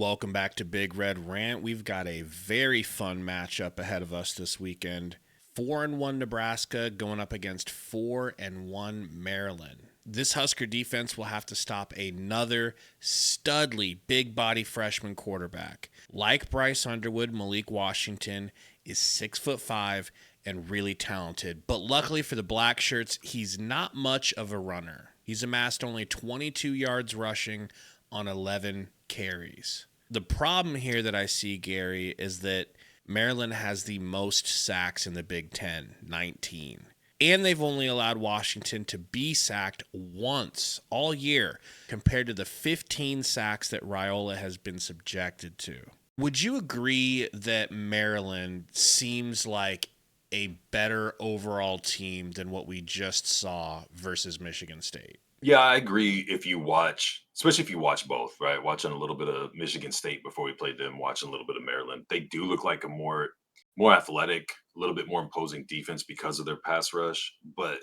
Welcome back to Big Red Rant. We've got a very fun matchup ahead of us this weekend. 4-1 Nebraska going up against 4-1 Maryland. This Husker defense will have to stop another studly big body freshman quarterback. Like Bryce Underwood, Malik Washington is 6'5" and really talented. But luckily for the Black Shirts, he's not much of a runner. He's amassed only 22 yards rushing on 11 carries. The problem here that I see, Gary, is that Maryland has the most sacks in the Big Ten, 19. And they've only allowed Washington to be sacked once all year compared to the 15 sacks that Raiola has been subjected to. Would you agree that Maryland seems like a better overall team than what we just saw versus Michigan State? Yeah, I agree if you watch, especially if you watch both, right? Watching a little bit of Michigan State before we played them, watching a little bit of Maryland. They do look like a more athletic, a little bit more imposing defense because of their pass rush. But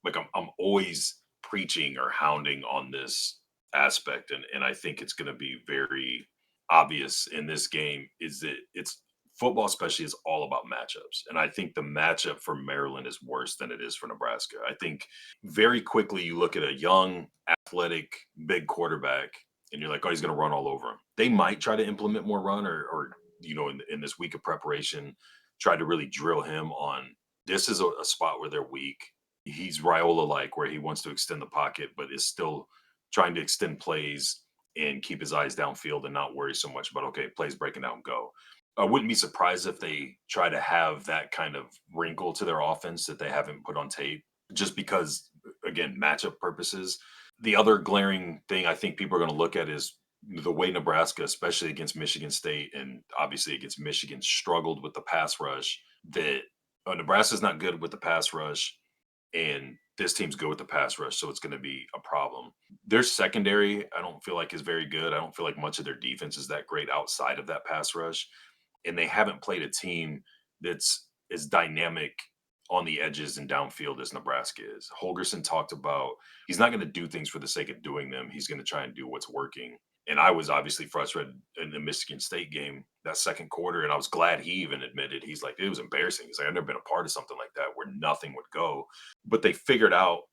like I'm always preaching or hounding on this aspect. And I think it's gonna be very obvious in this game is that it's football especially is all about matchups. And I think the matchup for Maryland is worse than it is for Nebraska. I think very quickly you look at a young, athletic, big quarterback, and you're like, oh, he's going to run all over him. They might try to implement more run, or in this week of preparation, try to really drill him on. This is a spot where they're weak. He's Raiola like, where he wants to extend the pocket, but is still trying to extend plays and keep his eyes downfield and not worry so much about okay, plays breaking down, go. I wouldn't be surprised if they try to have that kind of wrinkle to their offense that they haven't put on tape, just because, again, matchup purposes. The other glaring thing I think people are going to look at is the way Nebraska, especially against Michigan State and obviously against Michigan, struggled with the pass rush. That Nebraska's not good with the pass rush, and this team's good with the pass rush, so it's going to be a problem. Their secondary, I don't feel like is very good. I don't feel like much of their defense is that great outside of that pass rush, and they haven't played a team that's as dynamic on the edges and downfield as Nebraska is. Holgerson talked about he's not going to do things for the sake of doing them. He's going to try and do what's working. And I was obviously frustrated in the Michigan State game that second quarter, and I was glad he even admitted he's like it was embarrassing. He's like I've never been a part of something like that where nothing would go, but they figured out.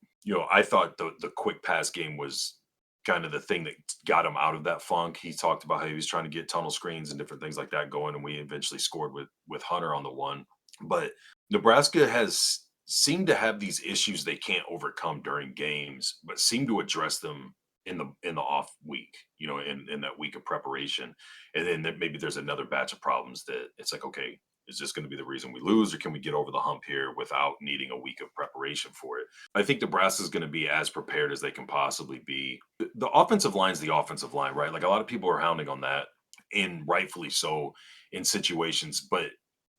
I thought the quick pass game was kind of the thing that got him out of that funk. He talked about how he was trying to get tunnel screens and different things like that going, and we eventually scored with Hunter on the one. But Nebraska has seemed to have these issues they can't overcome during games, but seem to address them in the off week, in that week of preparation. And then maybe there's another batch of problems that it's like, okay, is this going to be the reason we lose, or can we get over the hump here without needing a week of preparation for it? I think Nebraska is going to be as prepared as they can possibly be. The offensive line is the offensive line, right? Like a lot of people are hounding on that, and rightfully so in situations. But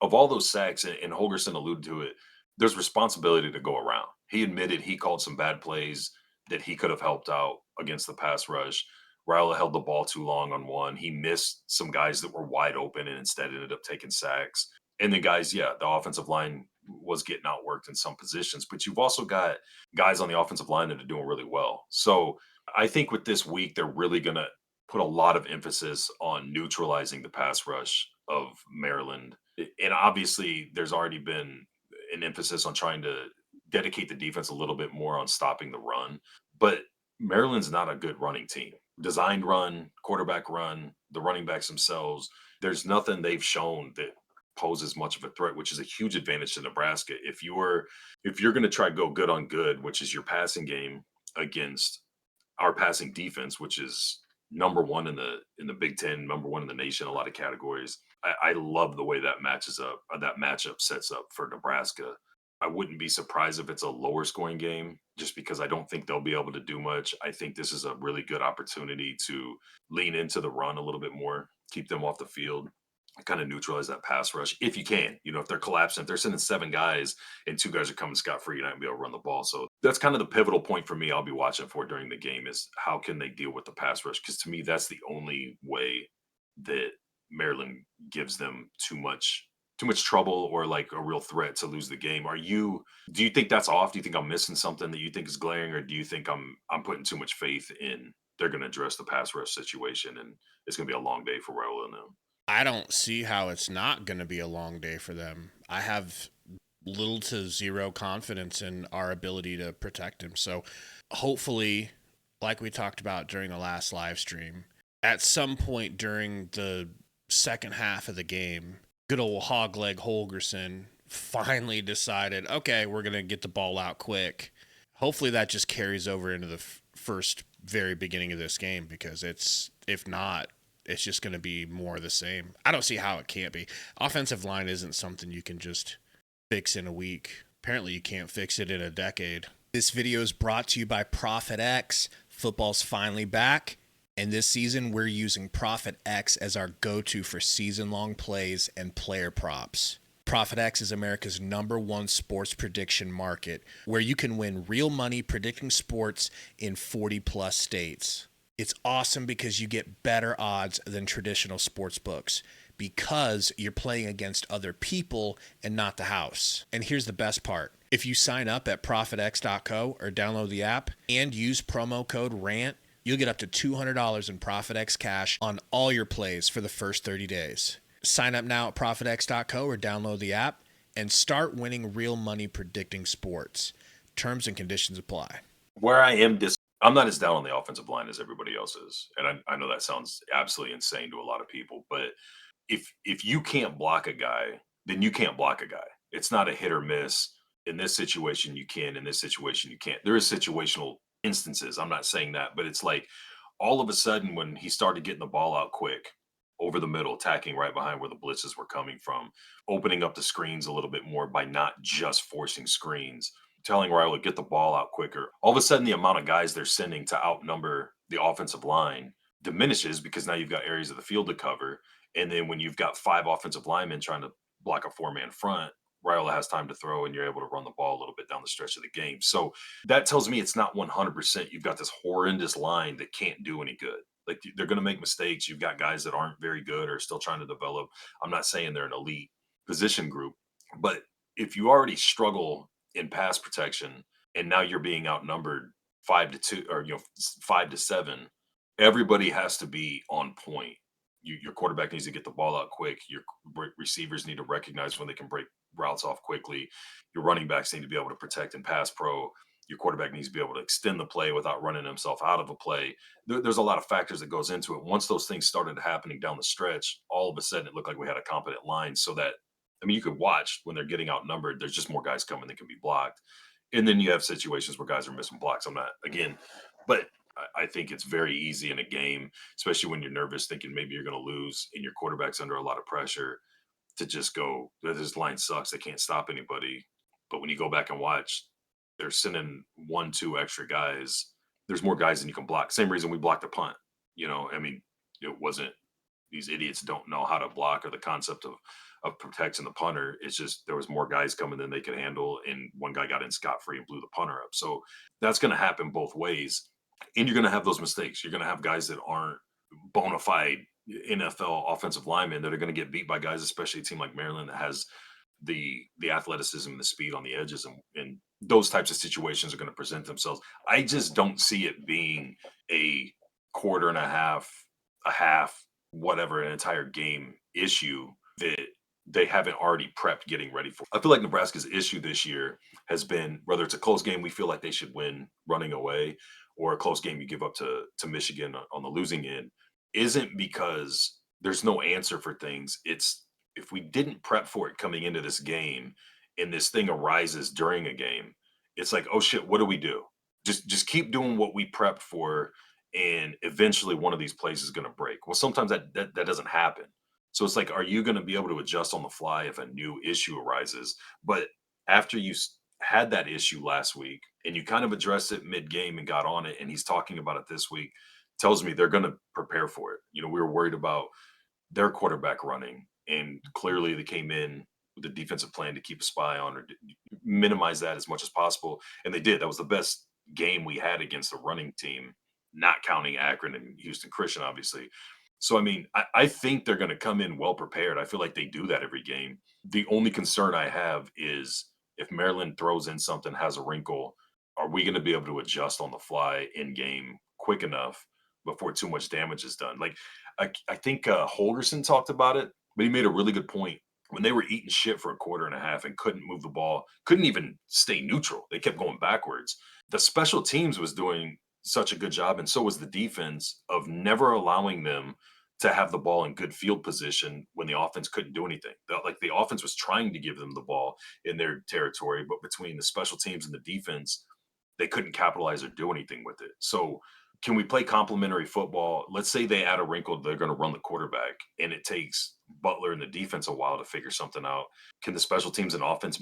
of all those sacks, and Holgerson alluded to it, there's responsibility to go around. He admitted he called some bad plays that he could have helped out against the pass rush. Raiola held the ball too long on one. He missed some guys that were wide open and instead ended up taking sacks. And the guys, yeah, the offensive line was getting outworked in some positions, but you've also got guys on the offensive line that are doing really well. So I think with this week, they're really going to put a lot of emphasis on neutralizing the pass rush of Maryland. And obviously, there's already been an emphasis on trying to dedicate the defense a little bit more on stopping the run. But Maryland's not a good running team. Designed run, quarterback run, the running backs themselves, there's nothing they've shown that poses much of a threat, which is a huge advantage to Nebraska. If you're going to try go good on good, which is your passing game against our passing defense, which is number one in the Big Ten, number one in the nation, a lot of categories. I love the way that matches up. That matchup sets up for Nebraska. I wouldn't be surprised if it's a lower scoring game, just because I don't think they'll be able to do much. I think this is a really good opportunity to lean into the run a little bit more, keep them off the field, kind of neutralize that pass rush if you can. If they're collapsing, if they're sending seven guys and two guys are coming scot free, you're not gonna be able to run the ball. So that's kind of the pivotal point for me. I'll be watching for during the game is how can they deal with the pass rush? Because to me, that's the only way that Maryland gives them too much trouble or like a real threat to lose the game. Do you think that's off? Do you think I'm missing something that you think is glaring, or do you think I'm putting too much faith in they're going to address the pass rush situation, and it's going to be a long day for Raul and them. I don't see how it's not going to be a long day for them. I have little to zero confidence in our ability to protect him. So hopefully, like we talked about during the last live stream, at some point during the second half of the game, good old Hogleg Holgerson finally decided, okay, we're going to get the ball out quick. Hopefully that just carries over into the first very beginning of this game, because if not, it's just going to be more of the same. I don't see how it can't be. Offensive line isn't something you can just fix in a week. Apparently you can't fix it in a decade. This video is brought to you by Profit X. Football's finally back, and this season we're using Profit X as our go-to for season-long plays and player props. Profit X is America's #1 sports prediction market, where you can win real money predicting sports in 40+ states. It's awesome because you get better odds than traditional sports books, because you're playing against other people and not the house. And here's the best part. If you sign up at ProfitX.co or download the app and use promo code RANT, you'll get up to $200 in ProfitX cash on all your plays for the first 30 days. Sign up now at ProfitX.co or download the app and start winning real money predicting sports. Terms and conditions apply. Where I'm not as down on the offensive line as everybody else is, and I know that sounds absolutely insane to a lot of people, but if you can't block a guy, then you can't block a guy. It's not a hit or miss. In this situation, you can. In this situation, you can't. There is situational instances. I'm not saying that, but it's like all of a sudden when he started getting the ball out quick over the middle, attacking right behind where the blitzes were coming from, opening up the screens a little bit more by not just forcing screens, telling Riley get the ball out quicker. All of a sudden, the amount of guys they're sending to outnumber the offensive line diminishes, because now you've got areas of the field to cover. And then when you've got 5 offensive linemen trying to block a 4-man front, Raiola has time to throw, and you're able to run the ball a little bit down the stretch of the game. So that tells me it's not 100%. You've got this horrendous line that can't do any good. Like, they're going to make mistakes. You've got guys that aren't very good or still trying to develop. I'm not saying they're an elite position group, but if you already struggle in pass protection and now you're being outnumbered 5-2, or 5-7, everybody has to be on point. Your quarterback needs to get the ball out quick. Your receivers need to recognize when they can break routes off quickly. Your running backs need to be able to protect and pass pro. Your quarterback needs to be able to extend the play without running himself out of a play. There's a lot of factors that goes into it. Once those things started happening down the stretch, all of a sudden it looked like we had a competent line. So that, I mean, you could watch when they're getting outnumbered. There's just more guys coming that can be blocked, and then you have situations where guys are missing blocks. I'm not, again, but I think it's very easy in a game, especially when you're nervous, thinking maybe you're going to lose and your quarterback's under a lot of pressure, to just go, this line sucks. They can't stop anybody. But when you go back and watch, they're sending 1, 2 extra guys. There's more guys than you can block. Same reason we blocked a punt. I mean, it wasn't, these idiots don't know how to block or the concept of protecting the punter. It's just there was more guys coming than they could handle, and one guy got in scot-free and blew the punter up. So that's going to happen both ways. And you're going to have those mistakes. You're going to have guys that aren't bona fide NFL offensive linemen that are going to get beat by guys, especially a team like Maryland that has the athleticism and the speed on the edges, and those types of situations are going to present themselves. I just don't see it being a quarter and a half, whatever, an entire game issue that they haven't already prepped getting ready for. I feel like Nebraska's issue this year has been, whether it's a close game we feel like they should win running away, or a close game you give up to Michigan on the losing end, isn't because there's no answer for things. It's, if we didn't prep for it coming into this game and this thing arises during a game, it's like, oh shit, what do we do? Just keep doing what we prepped for, and eventually one of these plays is going to break. Well, sometimes that doesn't happen. So it's like, are you going to be able to adjust on the fly if a new issue arises? But after you had that issue last week and you kind of addressed it mid-game and got on it, and he's talking about it this week, tells me they're going to prepare for it. We were worried about their quarterback running, and clearly they came in with a defensive plan to keep a spy on or minimize that as much as possible, and they did. That was the best game we had against the running team, not counting Akron and Houston Christian, obviously. So, I mean, I think they're going to come in well prepared. I feel like they do that every game. The only concern I have is if Maryland throws in something, has a wrinkle, are we going to be able to adjust on the fly in game quick enough before too much damage is done. Like I think Holgerson talked about it, but he made a really good point. When they were eating shit for a quarter and a half and couldn't move the ball, couldn't even stay neutral. They kept going backwards. The special teams was doing such a good job, and so was the defense of never allowing them to have the ball in good field position when the offense couldn't do anything. Like the offense was trying to give them the ball in their territory, but between the special teams and the defense, they couldn't capitalize or do anything with it. So, can we play complementary football? Let's say they add a wrinkle, they're going to run the quarterback, and it takes Butler and the defense a while to figure something out. Can the special teams and offense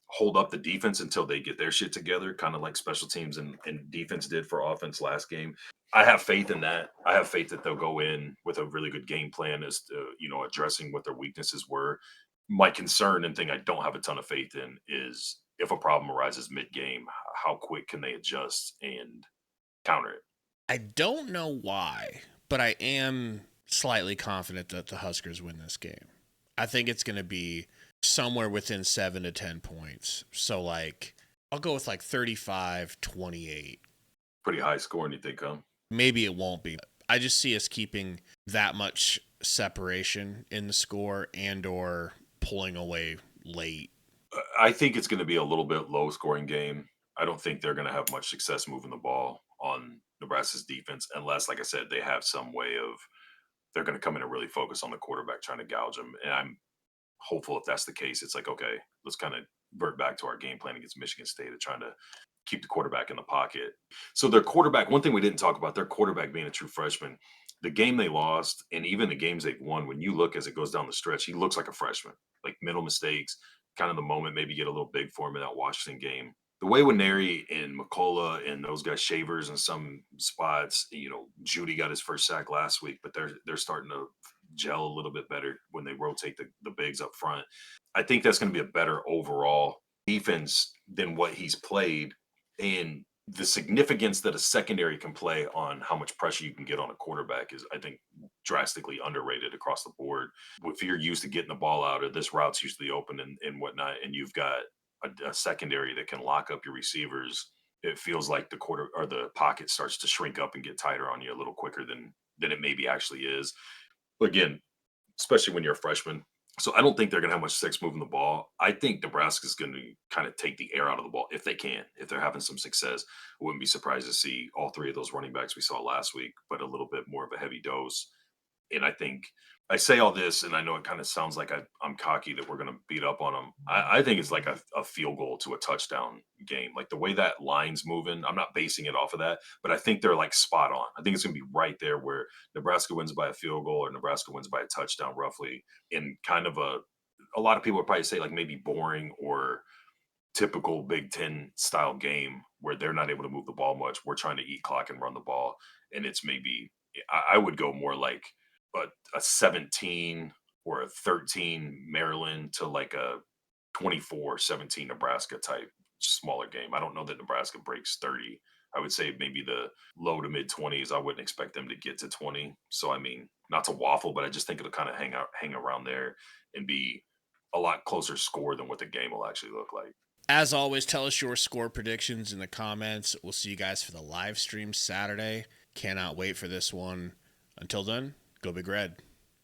hold up the defense until they get their shit together, kind of like special teams and defense did for offense last game? I have faith in that. I have faith that they'll go in with a really good game plan as to, addressing what their weaknesses were. My concern and thing I don't have a ton of faith in is if a problem arises mid-game, how quick can they adjust and counter it? I don't know why, but I am slightly confident that the Huskers win this game. I think it's going to be somewhere within 7 to 10 points. So, like, I'll go with like 35-28. Pretty high scoring, you think, huh? Maybe it won't be. I just see us keeping that much separation in the score and or pulling away late. I think it's going to be a little bit low scoring game. I don't think they're going to have much success moving the ball on Nebraska's defense unless, like I said, they have some way of they're going to come in and really focus on the quarterback trying to gouge him. And I'm hopeful if that's the case, it's like, okay, let's kind of vert back to our game plan against Michigan State of trying to keep the quarterback in the pocket. So their quarterback, one thing we didn't talk about, their quarterback being a true freshman, the game they lost and even the games they've won, when you look as it goes down the stretch, he looks like a freshman, like mental mistakes, kind of the moment maybe get a little big for him in that Washington game. The way Neri and McCullough and those guys, Shavers in some spots, Judy got his first sack last week, but they're starting to gel a little bit better when they rotate the bigs up front. I think that's going to be a better overall defense than what he's played. And the significance that a secondary can play on how much pressure you can get on a quarterback is, I think, drastically underrated across the board. If you're used to getting the ball out or this route's usually open and whatnot, and you've got a secondary that can lock up your receivers, it feels like the quarter or the pocket starts to shrink up and get tighter on you a little quicker than it maybe actually is. But again, especially when you're a freshman. So I don't think they're going to have much success moving the ball. I think Nebraska's going to kind of take the air out of the ball if they can. If they're having some success, I wouldn't be surprised to see all three of those running backs we saw last week, but a little bit more of a heavy dose. And I think I say all this, and I know it kind of sounds like I'm cocky that we're going to beat up on them. I think it's like a field goal to a touchdown game. Like the way that line's moving, I'm not basing it off of that, but I think they're like spot on. I think it's going to be right there where Nebraska wins by a field goal or Nebraska wins by a touchdown, roughly, in kind of a lot of people would probably say like maybe boring or typical Big Ten style game where they're not able to move the ball much. We're trying to eat clock and run the ball, and it's maybe I would go more like a 17 or a 13 Maryland to like a 24-17 Nebraska type smaller game. I don't know that Nebraska breaks 30. I would say maybe the low to mid 20s. I wouldn't expect them to get to 20. So I mean, not to waffle, but I just think it'll kind of hang around there and be a lot closer score than what the game will actually look like. As always, tell us your score predictions in the comments. We'll see you guys for the live stream Saturday. Cannot wait for this one. Until then, go Big Red.